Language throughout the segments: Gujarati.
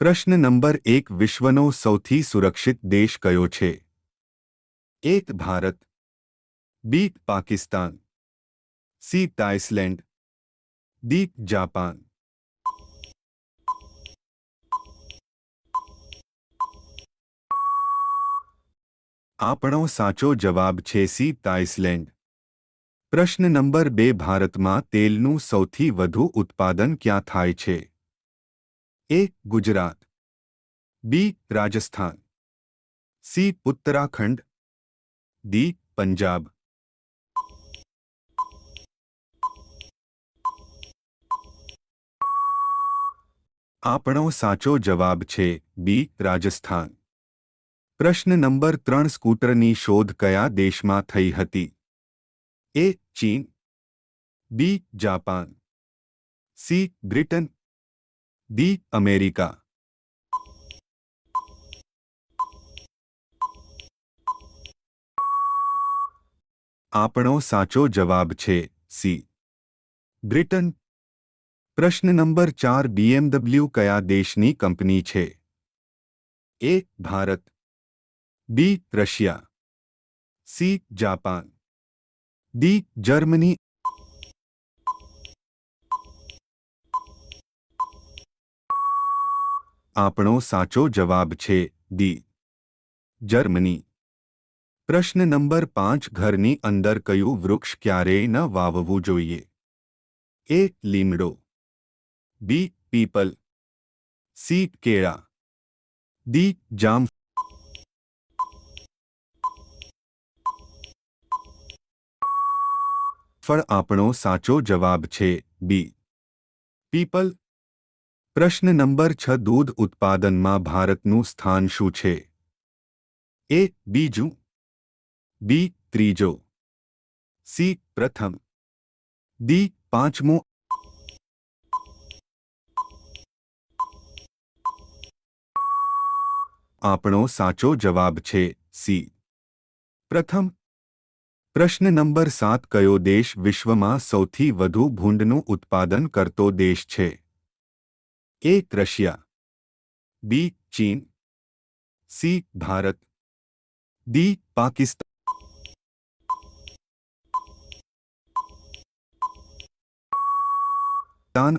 પ્રશ્ન નંબર 1 વિશ્વનો સૌથી સુરક્ષિત દેશ કયો છે? એક Bharat, B Pakistan, C Iceland, D Japan. આપણો સાચો જવાબ છે સી આઇસલેન્ડ. પ્રશ્ન નંબર 2 ભારતમાં તેલનું સૌથી વધુ ઉત્પાદન ક્યાં થાય છે? એ ગુજરાત, બી રાજસ્થાન, સી ઉત્તરાખંડ, ડી પંજાબ. આપણો સાચો જવાબ છે બી રાજસ્થાન. પ્રશ્ન નંબર 3 સ્કૂટરની શોધ કયા દેશમાં થઈ હતી? એ ચીન, B Japan, C Britain, D America. આપણો સાચો જવાબ છે સી બ્રિટન. પ્રશ્ન નંબર 4 BMW કયા દેશની કંપની છે? A Bharat, B Russia, C Japan, D Germany. આપણો સાચો જવાબ છે ડી જર્મની. પ્રશ્ન નંબર 5 ઘરની અંદર કયું વૃક્ષ ક્યારેય ન વાવવું જોઈએ? એ લીમડો, બી પીપલ, સી કેળા, ડી જામ. ફળ. આપણો સાચો જવાબ છે બી પીપલ. પ્રશ્ન નંબર 6 દૂધ ઉત્પાદનમાં ભારતનું સ્થાન શું છે? એ બીજું, બી ત્રીજો, સી પ્રથમ, ડી પાંચમું. આપણો સાચો જવાબ છે સી પ્રથમ. પ્રશ્ન નંબર 7 કયો દેશ વિશ્વમાં સૌથી વધુ ભૂંડનું ઉત્પાદન કરતો દેશ છે? એ રશિયા, બી ચીન, સી ભારત, ડી પાકિસ્તાન.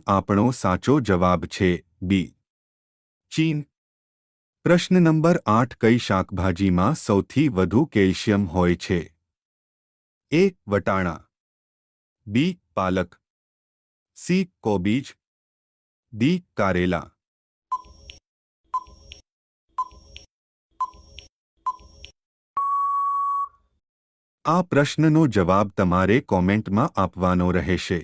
આપણો સાચો જવાબ છે બી ચીન. પ્રશ્ન નંબર 8 કઈ શાકભાજીમાં સૌથી વધુ કેલ્શિયમ હોય છે? એ વટાણા, બી પાલક, સી કોબીજ, ડી કારેલા. આ પ્રશ્નનો જવાબ તમારે કોમેન્ટમાં આપવાનો રહેશે.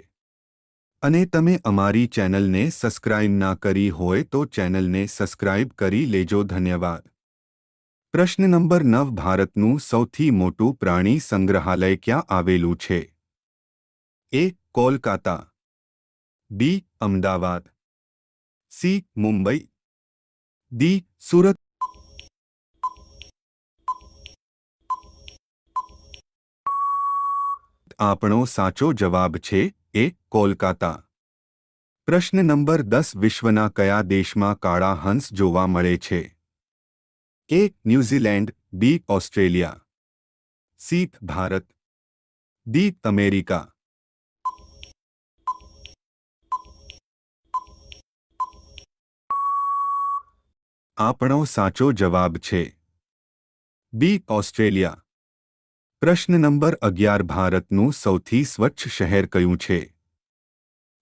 અને તમે અમારી ચેનલને સબસ્ક્રાઇબ ના કરી હોય તો ચેનલને સબસ્ક્રાઇબ કરી લેજો. ધન્યવાદ. પ્રશ્ન નંબર 9 ભારતનું સૌથી મોટું પ્રાણી સંગ્રહાલય ક્યાં આવેલું છે? એ કોલકાતા, બી અમદાવાદ, સી મુંબઈ, ડી સુરત. આપણો સાચો જવાબ છે એ કોલકાતા. પ્રશ્ન નંબર 10 વિશ્વના કયા દેશમાં કાળા હંસ જોવા મળે છે? A New Zealand, B Australia, C Bharat, D America. આપણો સાચો જવાબ છે બી ઓસ્ટ્રેલિયા. પ્રશ્ન નંબર 11 ભારતનું સૌથી સ્વચ્છ શહેર કયું છે?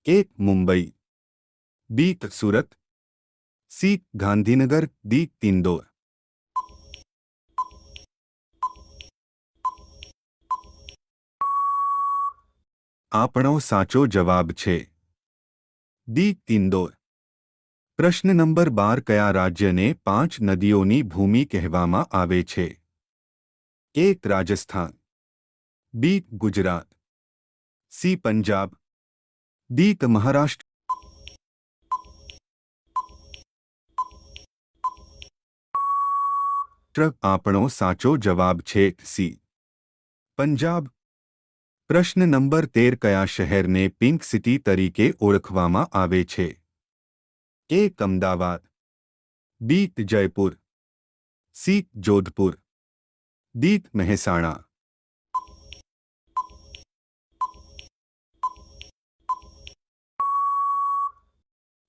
એ મુંબઈ, બી સુરત, સી ગાંધીનગર, ડી ઇન્દોર. આપણો સાચો જવાબ છે ડી ઇન્દોર. પ્રશ્ન નંબર 12 કયા રાજ્યને 5 નદીઓની ભૂમિ કહેવામાં આવે છે? એ રાજસ્થાન, બી ગુજરાત, સી પંજાબ, ડી મહારાષ્ટ્ર. આપણો સાચો જવાબ છે સી પંજાબ. પ્રશ્ન નંબર 13 કયા શહેરને પિંક સિટી તરીકે ઓળખવામાં આવે છે? A Ahmedabad, D Jaipur, C Jodhpur, D Mehsana.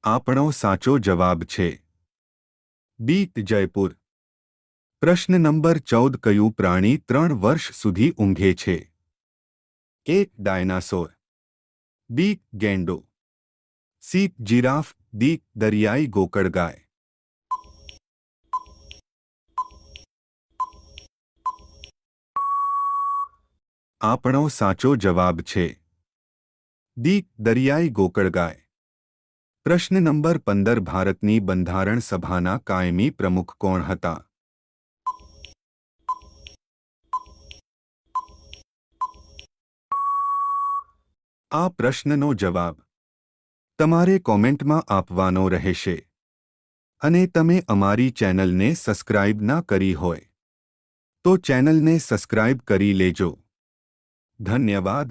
આપણો સાચો જવાબ છે ડી જયપુર. પ્રશ્ન નંબર 14. કયું પ્રાણી 3 વર્ષ સુધી ઊંઘે છે? એ ડાયનાસોર, બી ગેંડો, સી જીરાફ, ડી દરિયાઈ ગોકળગાય. આપણો સાચો જવાબ છે ડી દરિયાઈ ગોકળગાય. પ્રશ્ન નંબર 15. ભારતની બંધારણ સભાના કાયમી પ્રમુખ કોણ હતા? આ પ્રશ્નનો જવાબ તમારે કોમેન્ટમાં આપવાનો રહેશે. અને તમે અમારી ચેનલને સબસ્ક્રાઇબ ના કરી હોય તો ચેનલને સબસ્ક્રાઇબ કરી લેજો. ધન્યવાદ.